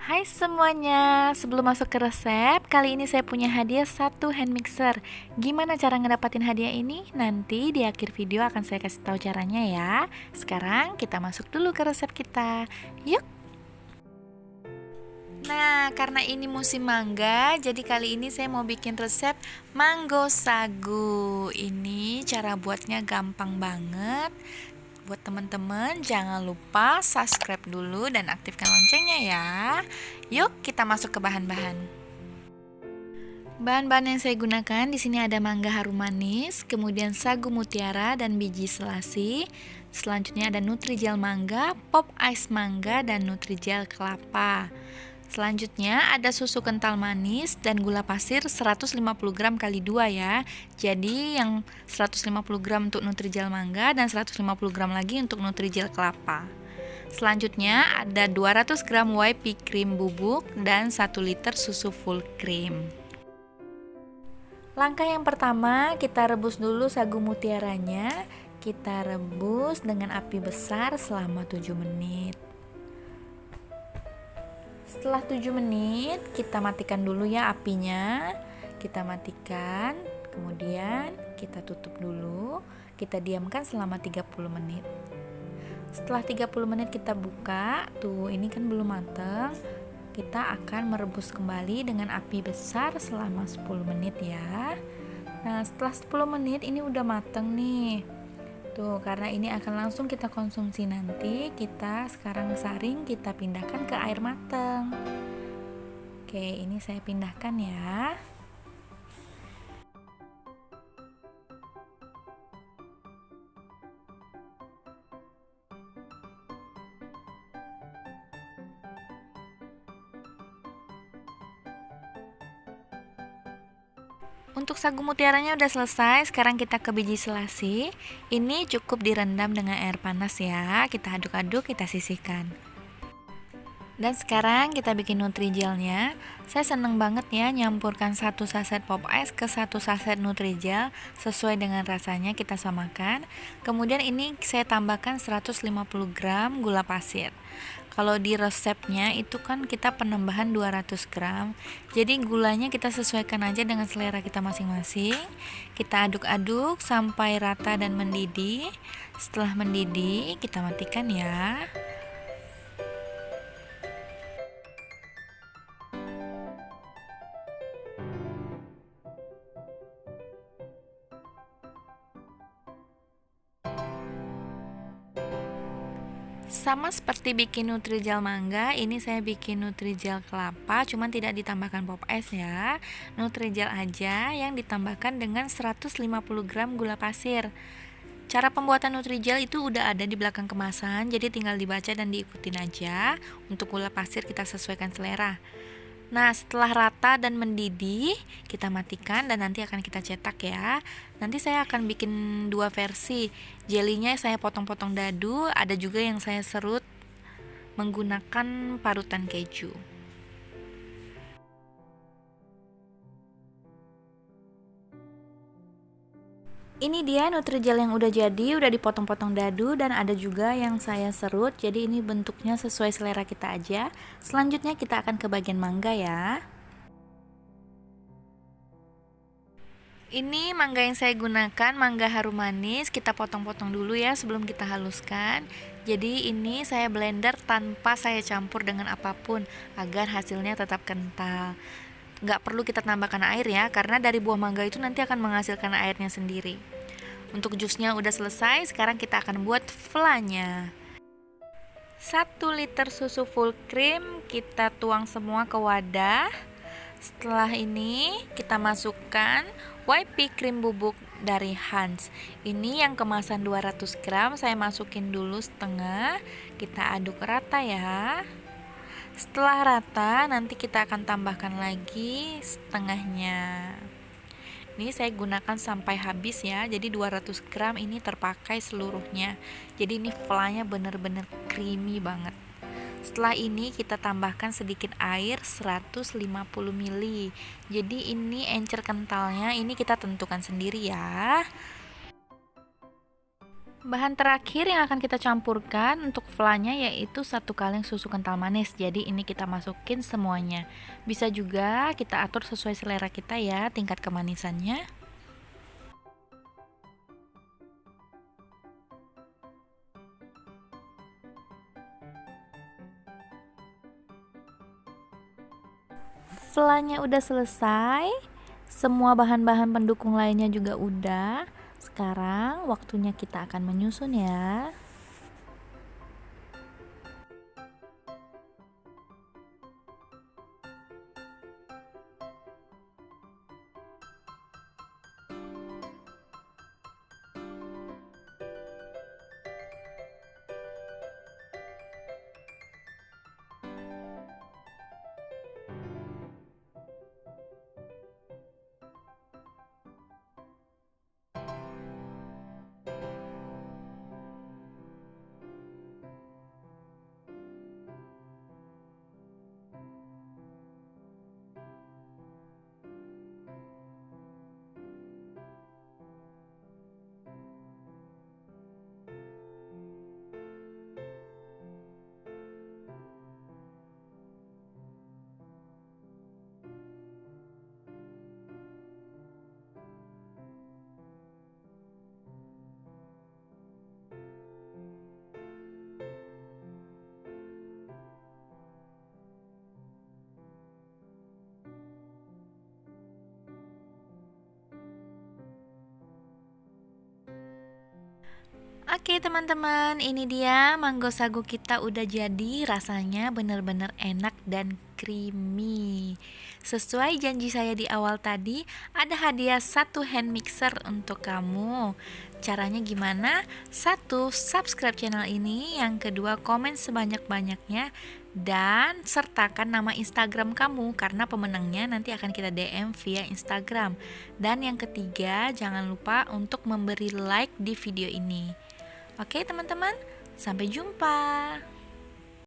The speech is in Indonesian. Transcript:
Hai semuanya, sebelum masuk ke resep, kali ini saya punya hadiah satu hand mixer. Gimana cara ngedapatin hadiah ini? Nanti di akhir video akan saya kasih tahu caranya ya. Sekarang kita masuk dulu ke resep kita. Yuk! Nah, karena ini musim mangga, jadi kali ini saya mau bikin resep mango sagu. Ini cara buatnya gampang banget. Buat teman-teman, jangan lupa subscribe dulu dan aktifkan loncengnya ya. Yuk, kita masuk ke bahan-bahan. Bahan-bahan yang saya gunakan di sini ada mangga harum manis, kemudian sagu mutiara dan biji selasi. Selanjutnya ada Nutrijel mangga, pop ice mangga, dan Nutrijel kelapa. Selanjutnya ada susu kental manis dan gula pasir 150 gram kali 2 ya. Jadi yang 150 gram untuk Nutrijel mangga dan 150 gram lagi untuk Nutrijel kelapa. Selanjutnya ada 200 gram whipped cream bubuk dan 1 liter susu full cream. Langkah yang pertama, kita rebus dulu sagu mutiaranya. Kita rebus dengan api besar selama 7 menit. Setelah 7 menit, kita matikan dulu ya apinya. Kita matikan, kemudian kita tutup dulu. Kita diamkan selama 30 menit. Setelah 30 menit kita buka, tuh ini kan belum matang. Kita akan merebus kembali dengan api besar selama 10 menit ya. Nah, setelah 10 menit ini udah matang nih. Tuh, karena ini akan langsung kita konsumsi nanti, kita sekarang saring, kita pindahkan ke air matang. Oke, ini saya pindahkan ya. Untuk sagu mutiaranya udah selesai, sekarang kita ke biji selasi. Ini cukup direndam dengan air panas ya. Kita aduk-aduk, kita sisihkan. Dan sekarang kita bikin Nutrijelnya. Saya seneng banget ya nyampurkan 1 saset pop ice ke 1 saset Nutrijel sesuai dengan rasanya, kita samakan. Kemudian ini saya tambahkan 150 gram gula pasir. Kalau di resepnya itu kan kita penambahan 200 gram. Jadi gulanya kita sesuaikan aja dengan selera kita masing-masing. Kita aduk-aduk sampai rata dan mendidih. Setelah mendidih, kita matikan ya. Sama seperti bikin Nutrijel mangga, ini saya bikin Nutrijel kelapa, cuman tidak ditambahkan pop ice ya. Nutrijel aja yang ditambahkan dengan 150 gram gula pasir. Cara pembuatan Nutrijel itu udah ada di belakang kemasan, jadi tinggal dibaca dan diikutin aja. Untuk gula pasir kita sesuaikan selera. Nah, setelah rata dan mendidih, kita matikan dan nanti akan kita cetak ya. Nanti saya akan bikin 2 versi. Jelinya saya potong-potong dadu, ada juga yang saya serut menggunakan parutan keju. Ini dia Nutrijel yang udah jadi, udah dipotong-potong dadu dan ada juga yang saya serut. Jadi ini bentuknya sesuai selera kita aja. Selanjutnya kita akan ke bagian mangga ya. Ini mangga yang saya gunakan, mangga harum manis. Kita potong-potong dulu ya sebelum kita haluskan. Jadi ini saya blender tanpa saya campur dengan apapun agar hasilnya tetap kental. Nggak perlu kita tambahkan air ya, karena dari buah mangga itu nanti akan menghasilkan airnya sendiri. Untuk jusnya udah selesai, sekarang kita akan buat flanya. 1 liter susu full cream kita tuang semua ke wadah. Setelah ini kita masukkan whipped cream bubuk dari Hans. Ini yang kemasan 200 gram, saya masukin dulu setengah. Kita aduk rata ya. Setelah rata, nanti kita akan tambahkan lagi setengahnya. Ini saya gunakan sampai habis ya, jadi 200 gram ini terpakai seluruhnya. Jadi ini flanya bener-bener creamy banget. Setelah ini kita tambahkan sedikit air 150 ml. Jadi ini encer kentalnya ini kita tentukan sendiri ya. Bahan terakhir yang akan kita campurkan untuk flanya yaitu 1 kaleng susu kental manis. Jadi ini kita masukin semuanya. Bisa juga kita atur sesuai selera kita ya tingkat kemanisannya. Flanya udah selesai, semua bahan-bahan pendukung lainnya juga udah. Sekarang waktunya kita akan menyusun ya. Oke teman-teman, ini dia mango sagu kita udah jadi. Rasanya bener-bener enak dan creamy. Sesuai janji saya di awal tadi, ada hadiah 1 hand mixer untuk kamu. Caranya gimana? 1, subscribe channel ini. Yang kedua, komen sebanyak-banyaknya. Dan sertakan nama Instagram kamu, karena pemenangnya nanti akan kita DM via Instagram. Dan yang ketiga, jangan lupa untuk memberi like di video ini. Oke teman-teman, sampai jumpa.